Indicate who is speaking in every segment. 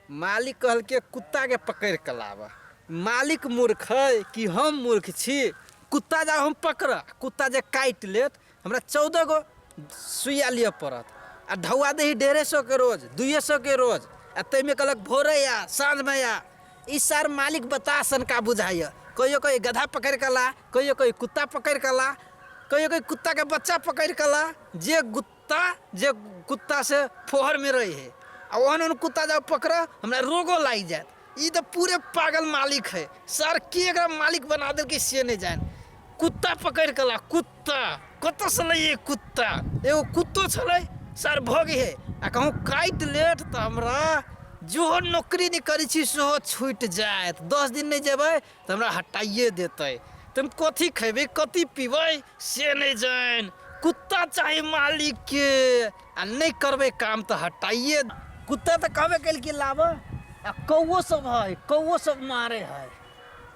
Speaker 1: मालिक कहल के कुत्ता के पकड़ के लावा। मालिक मूर्ख है कि हम मूर्ख छी? कुत्ता जा हम पकड़, कुत्ता जे काट लेत हमरा 14 गो सुइया लिए पड़त आ ढौआ दही 150 के रोज 200 के रोज आ तैमें कहलक भोरे या साँझ में या। इस सार मालिक बता सन का बुझाइए। कहियो कोई गधा पकड़ के ला, कहियो कोई कुत्ता पकड़ के ला, कहियो कोई कुत्ता के बच्चा पकड़ के ला। जे कुत्ता से फोहर में रही है आ ओहन कुत्ता जब पकड़ हमरा रोगो लाग जाए। ये तो पूरे पागल मालिक है सर। के एकरा मालिक बना दे कि से नहीं जाए। कुत्ता पकड़ के ला, कुत्ता कत से लै? कुत्ता एगो कुत्तो छलै सर भोग है आ कहूँ काट लेट तो हमरा जो नौकरी नहीं करी छी सेहो छूट जाए। 10 दिन नहीं जेबै तो हमरा हटाइए देते। तुम कथी खेबै कथी पीबै से नहीं जान। कुत्ता चाहिए मालिक के आ नहीं करबे काम तो हटाइए। कुत्ता तो कहबे कल के लाब आ कौओ सब है, कौओ सब मारे है।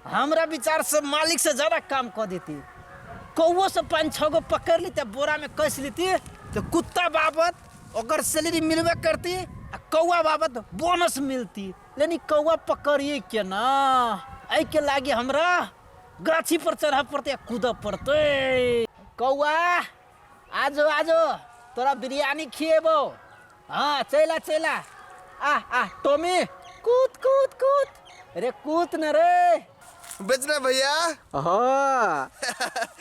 Speaker 1: हमरा विचार से मालिक से ज़्यादा काम कर देती। कौओ से 5-6 गो पकड़ लेते बोरा में कस लेती तो कुत्ता बाबत अगर सैलरी मिलबे करती आ कौआ बाबत बोनस मिलती। लेकिन कौआ पकड़िए के ना, ऐ के लागे हमरा गाछी पर चढ़ा पड़ते कूद पड़ते। कौआ आजो आजो तोरा बिरयानी खिएबो। हाँ चला चला। आ टोमी कूद कूद कूद। अरे कूद न रे
Speaker 2: बेचना भैया।
Speaker 1: हाँ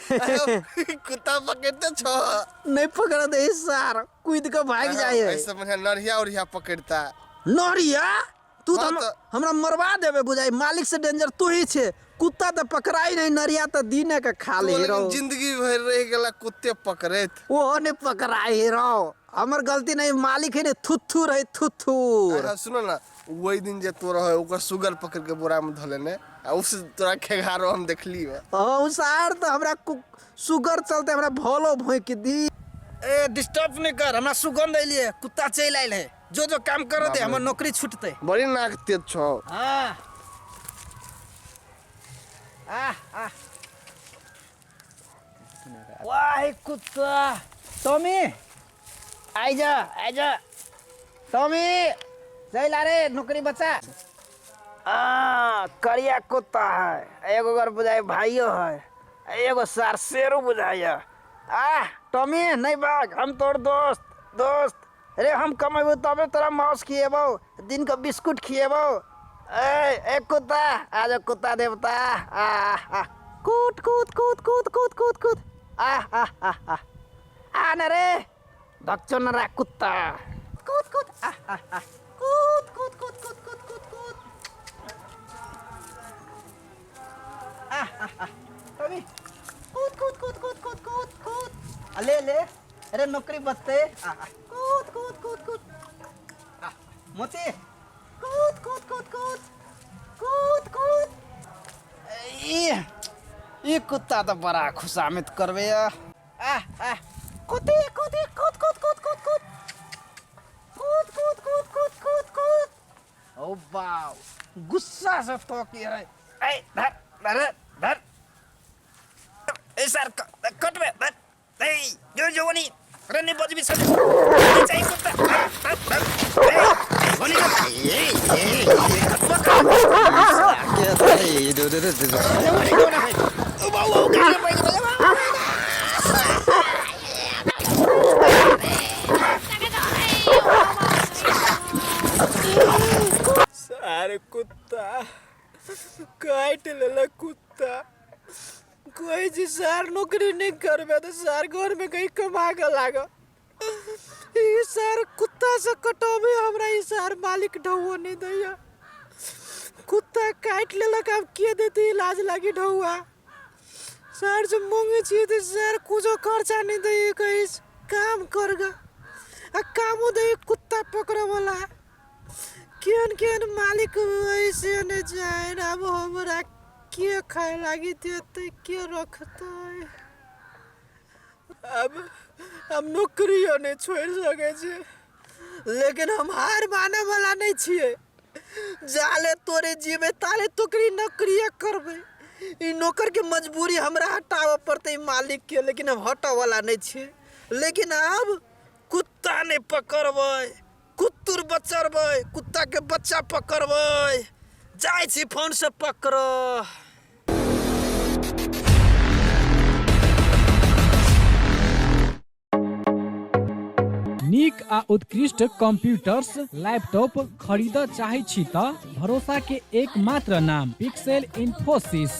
Speaker 2: कुत्ता पकड़ते छो?
Speaker 1: नहीं पकड़ दे सार, कूद के भाग जाए।
Speaker 2: ऐसा मने नरिया उरिया पकड़ता।
Speaker 1: नरिया तू तो
Speaker 2: हाँ
Speaker 1: हमरा मरवा देबे बुझाई। मालिक से डेंजर तू ही छे। कुत्ता तो पकड़ाई नहीं, नरिया तो दीने के खा ले रो।
Speaker 2: जिंदगी भर रह गेला कुत्ते पकड़े।
Speaker 1: वो ने पकड़ाई रो, हमर गलती नहीं। मालिक है ने थुथू रहे थुथू।
Speaker 2: सुनो ना वही दिन जे तोरा है ओकर सुगर पकड़ के बोरा में धले ने उस तोरा खेगारो हम देखली है।
Speaker 1: हां सार तो हमरा सुगर चलते हमरा भोलो भोई के दी। ए डिस्टर्ब नहीं कर, हमरा सुगंध आइले। कुत्ता चल आइल है, जो काम कर दे हमर नौकरी छूटते।
Speaker 2: बड़ी नाक तेज छो।
Speaker 1: हां वाह कुत्ता। टॉमी आइजा आइजा टॉमी चला रे नौकरी बच्चा। करिया कुत्ता है एगो घर बुझाए भाइयों है एगो सार शेरू बुझाइया। टॉमी नहीं भाग, हम तोर दोस्त। अरे हम कमेबो तबे तोरा मांस खिएबो, दिन का बिस्कुट खिएबो। ए कुत्ता आजा कुत्ता देवता। कूद कूद कूद कूद कूद कूद कूद। आ न रे भक्चो न रा कुत्ता। कूद कूद कूद कूद कूद कूद कूद कूद कूद। टॉमी कूद कूद कूद कूद कूद कूद कूद। ले ले अरे नौकरी बचते। कूद कूद कूद कूद। मोती कूद कूद कूद कूद कूद कूद। ये कुत्ता तो बड़ा खुशामद करबे। कूदी कूदी कूद कूद कूद कूद कूद कूद कूद कूद कूद कूद कूद। ओ वाओ गुस्सा से तो की रे। ए धर धर धर। ए सर कट में धर। ए जो वनी रन्नी बज भी सब चाहिए कुत्ता। वनी
Speaker 3: सारे कुत्ता काट लेला कुत्ता। कोई जी सार नौकरी नहीं करबे तो सार घर में कहीं कमा के लाग। ई सार कुत्ता से कटोबे हमरा ई सार मालिक ढौआ नहीं दैया। कुत्ता काट लेलक अब के देती इलाज लागी ढौआ। सार से मांगे छी तो सार कुछो खर्चा नहीं दे कहीं काम करगा आ कामो दे कुत्ता पकड़ वाला। केन मालिक ऐसे न जाए। अब हमरा के खाए लागी देते के रखते। अब हम नौकरियों नहीं छोड़ सके छे, लेकिन हम हार माने वाला नहीं छिए। जाले तोरे जीवे ताले तोकरी नौकरिया करबे। ई नौकर के मजबूरी हमरा हटावे पड़ते मालिक के, लेकिन हम हटा वाला नहीं छिए। लेकिन अब कुत्ता नहीं पकड़बे,
Speaker 1: कुत्तुर बचरबै, कुत्ता के बच्चा पकड़बै। जाइ छी फोन से पकड़।
Speaker 4: नीक आ उत्कृष्ट कंप्यूटर्स लैपटॉप खरीद चाहे छी त भरोसा के एकमात्र नाम पिक्सेल इन्फोसिस।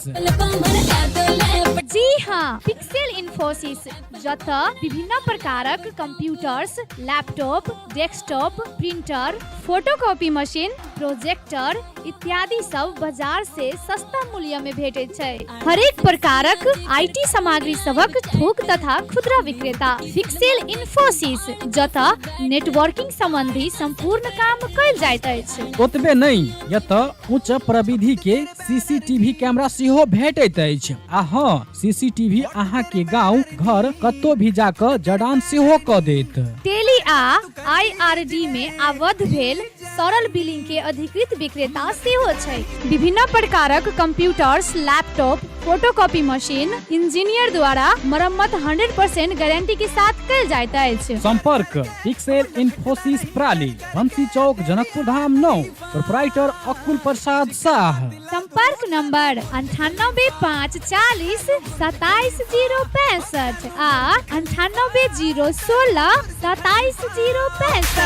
Speaker 5: जी हाँ, पिक्सेल इन्फोसिस जत विभिन्न प्रकारक computers, laptop, desktop, printer, photocopy machine, projector इत्यादि सब बाजार से सस्ता मूल्य में भेटे छै। हरेक प्रकारक आईटी सामग्री सबक थोक तथा खुदरा विक्रेता पिक्सेल इन्फोसिस जत नेटवर्किंग संबंधी संपूर्ण काम कयल जाइत अछि।
Speaker 4: ओतबे नहीं, यत उच्च प्रविधि के सीसीटीवी कैमरा सेहो भेटैत अछि। आ हाँ, सीसीटीवी अहाँ के गांव घर कतौ भी जाकर जड़ान सेहो क देत।
Speaker 5: टेली आ आईआरडी में आबद्ध भेल सरल बिलिंग के अधिकृत विक्रेता सेहो छै। विभिन्न प्रकारक computers, laptop, photocopy machine engineer द्वारा मरम्मत 100% गारंटी के साथ कयल जाइत अछि।
Speaker 4: संपर्क पिक्सेल इन्फोसिस प्राली, बंसी चौक, जनकपुर धाम 9, प्रोप्राइटर अकुल प्रसाद शाह।
Speaker 5: संपर्क नंबर 9854 27065 आ 9801 27 065।